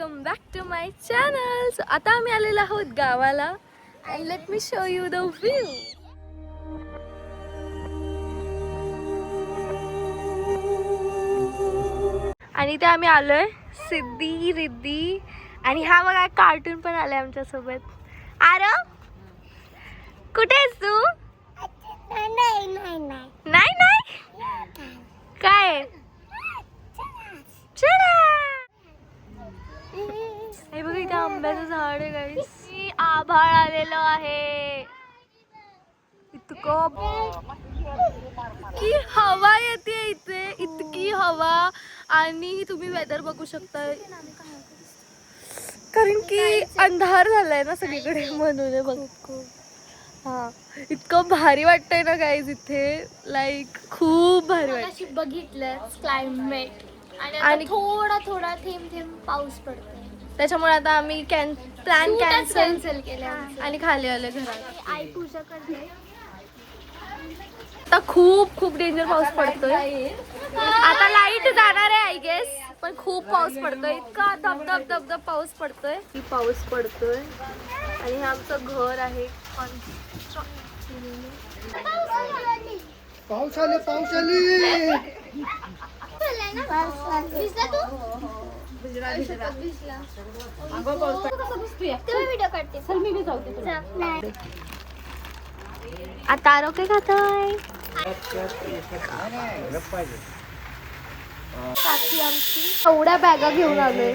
Welcome back to my channel. So आता आम्ही आलेलो आहोत गावाला and let me show you the view. आणि ते आम्ही आलोय सिद्धी रिद्धी आणि हा बघा कार्टून पण आलाय आमच्या सोबत. आरव कुठे आहेस तू? नाही काय चला. हे बघा इथे आंब्याचं झाड आहे गाईस. आभाळ आलेलो आहे. इतकं की हवा येते इथे, इतकी हवा. आणि तुम्ही वेदर बघू शकता कारण की अंधार झालाय ना सगळीकडे म्हणून बघ. हा इतकं भारी वाटतंय ना गाईज इथे. लाईक खूप भारी वाटत. बघितलं क्लायमेट आणि थोडा थोडा थेंब थेंब पाऊस पडतोय. त्याच्यामुळे आता आम्ही प्लॅन कॅन्सल केला आणि खाली आले घरात. आई पूजा करते. आता खूप खूप डेंजर पाऊस पडतोय. आता लाईट जाणार आहे आय गेस, पण खूप पाऊस पडतोय. इतका धबधब धबधब पाऊस पडतोय. पाऊस पडतोय आणि हे आमचं घर आहे. पाऊस आले आता आरो काय खातोय? काकी आमची एवढ्या बॅगा घेऊन आलोय.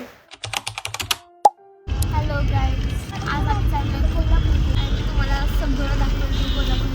हॅलो गाईज, आज आम्ही चाललोय कोल्हापूर आणि तुम्हाला सगळं दाखवते कोल्हापूर.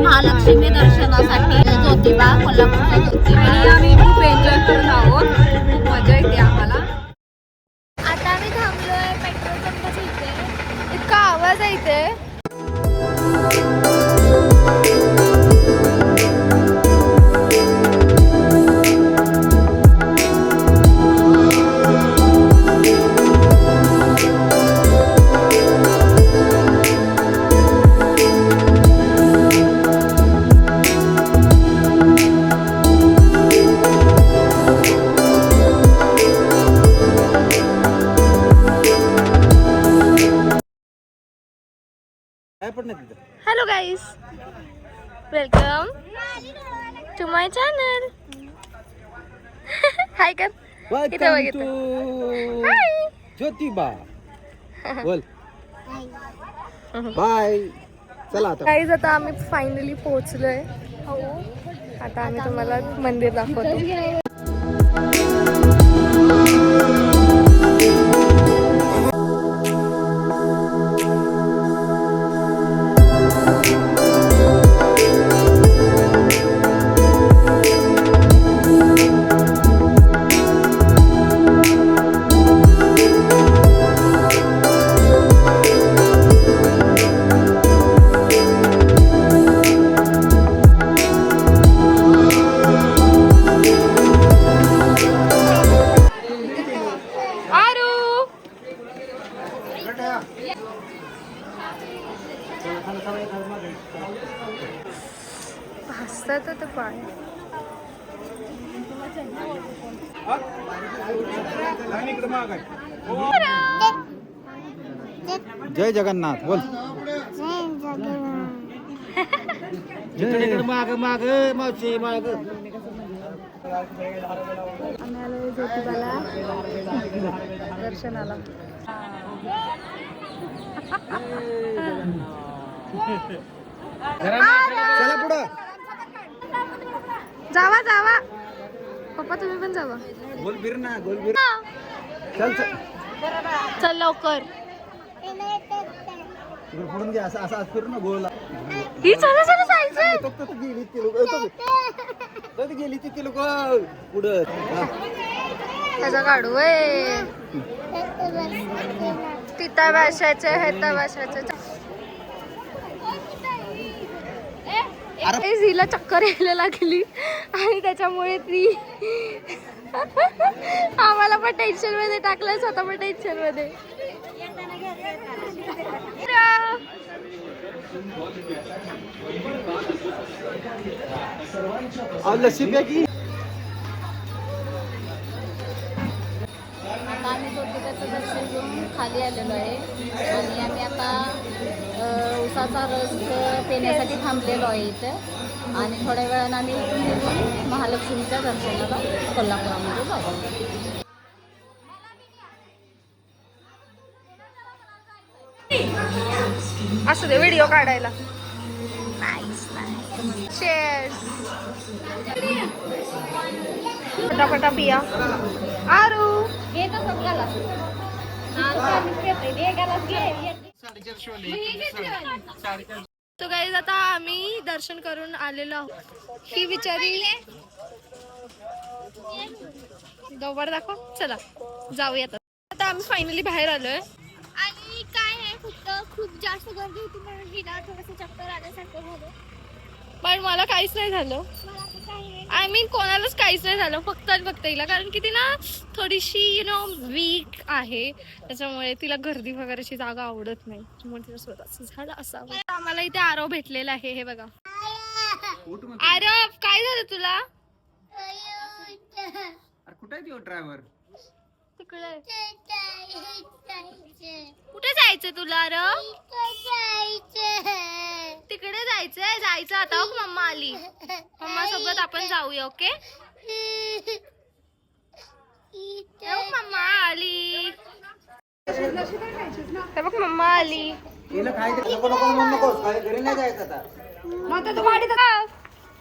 महालक्ष्मी दर्शनासाठी ज्योतिबा, कोल्हापूरचा ज्योतिबा. आम्ही खूप एन्जॉय करून आहोत. खूप मजा येते आम्हाला. आता आम्ही थांबलोय पेट्रोल पंपाच्या इथे. इतका आवाज आहे इथे. Hello guys, welcome to my channel. Hi कर. इथे बघितलं. हाय ज्योतिबा बोल बाय. चला आता गाईज, आता आम्ही फायनली पोहोचलोय. आता आम्ही तुम्हाला मंदिर दाखवतो. भासतात तर पाय. जय जगन्नाथ बोल. माग माग मावशी माग. आम्ही आलो ज्योतिबाला दर्शनाला. चला पुढं. जावा जावा पप्पा, तुम्ही पण जावा. गोल फिर ना, गोल फिर. चल चल चल लवकर. पुढून घे. असं असं फिर ना गोल. ही चला चला जायचं. तो गेली ती लोक. गेली ती लोक पुढं. त्याचा काढू वय. तिता भाषाचे हे भाषाचे. हिला चक्कर यायला लागली आणि त्याच्यामुळे ती आम्हाला पण टेन्शन मध्ये टाकलं, स्वतः पण टेन्शन मध्ये. लस्सी प्या की. आता आम्ही ज्योतिबाचं दर्शन घेऊन खाली आलेलो आहे आणि आम्ही आता उसाचा रस पिण्यासाठी थांबलेलो आहे इथं आणि थोड्या वेळानं आम्ही इथून निघून महालक्ष्मीच्या दर्शनाला कोल्हापुरामध्ये जाऊ. असू दे व्हिडिओ काढायला. Cheers. पटापटा पिया. आरू घे तर सगळ्याला तो गाईज आता आम्ही दर्शन करून आलेलो आहोत. ही बिचारी दोबार दाखव. चला जाऊया आता आम्ही फायनली बाहेर आलोय. आणि काय आहे फक्त खूप जास्त गर्दी होती म्हणून हिला थोडंसं चक्कर आल्यासारखं झालं. पण मला काहीच नाही झालं. मला आता काही नाही. आय मीन कोणालाच काहीच नाही झालं, फक्त आणि फक्त हिला, कारण की ती ना थोडीशी वीक आहे, त्याच्यामुळे तिला गर्दी वगैरेची जागा आवडत नाही, त्यामुळे तिला स्वतःच झालं असावं. आम्हाला इथे आरव भेटलेला आहे. हे बघा आरव, काय झालं तुला? कुठे आहे ड्रायव्हर? तिकडे. कुठे जायचं तुला आरव? तिकडे जायचंय. जायचं आता. मम्मा आली, मम्मा सोबत आपण जाऊया. ओके मम्मा आली. हे बघ मम्मा आली.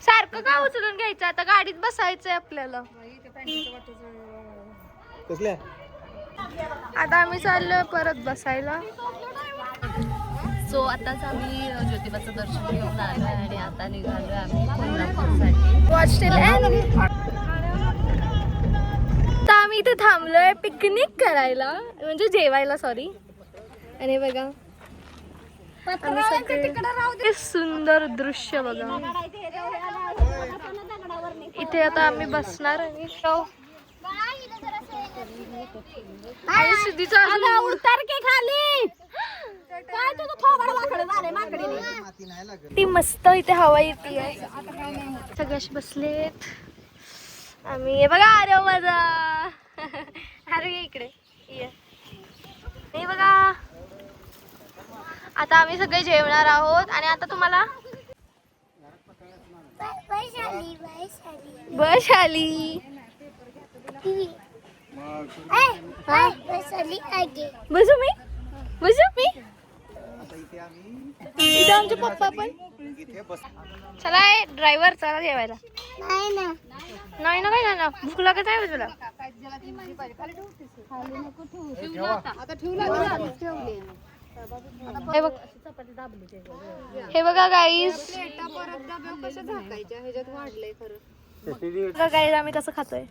सारखं का उचलून घ्यायचं? आता गाडीत बसायचंय आपल्याला. कसल्या? आता आम्ही चाललोय परत बसायला. सो आताच आम्ही ज्योतिबाचं दर्शन घेऊन आलोय आणि आता निघालोय आम्ही कोल्हापूरसाठी. Watch till end. आता आम्ही इथे थांबलोय पिकनिक करायला, म्हणजे जेवायला, सॉरी. आणि बघा आम्ही सगळे सुंदर दृश्य बघा. इथे आता आम्ही बसणार आणि सिद्धीचा उडतार के खाली काय तुझं थोबाड वाकडं झालंय माकडीने. ती मस्त इथे हवा येते. सगळे असे बसलेत. आम्ही हे बघा अरे माझा अरे इकडे ये. हे बघा आता आम्ही सगळे जेवणार आहोत आणि आता तुम्हाला बस आली. बसू मी इथे आमचे पप्पा पण. चला ड्रायव्हर चला जेवायला. नाही ना काय झालं, भूक लागत आहे तुला? हे बघा गाईस, गाईस आम्ही कसं खातोय.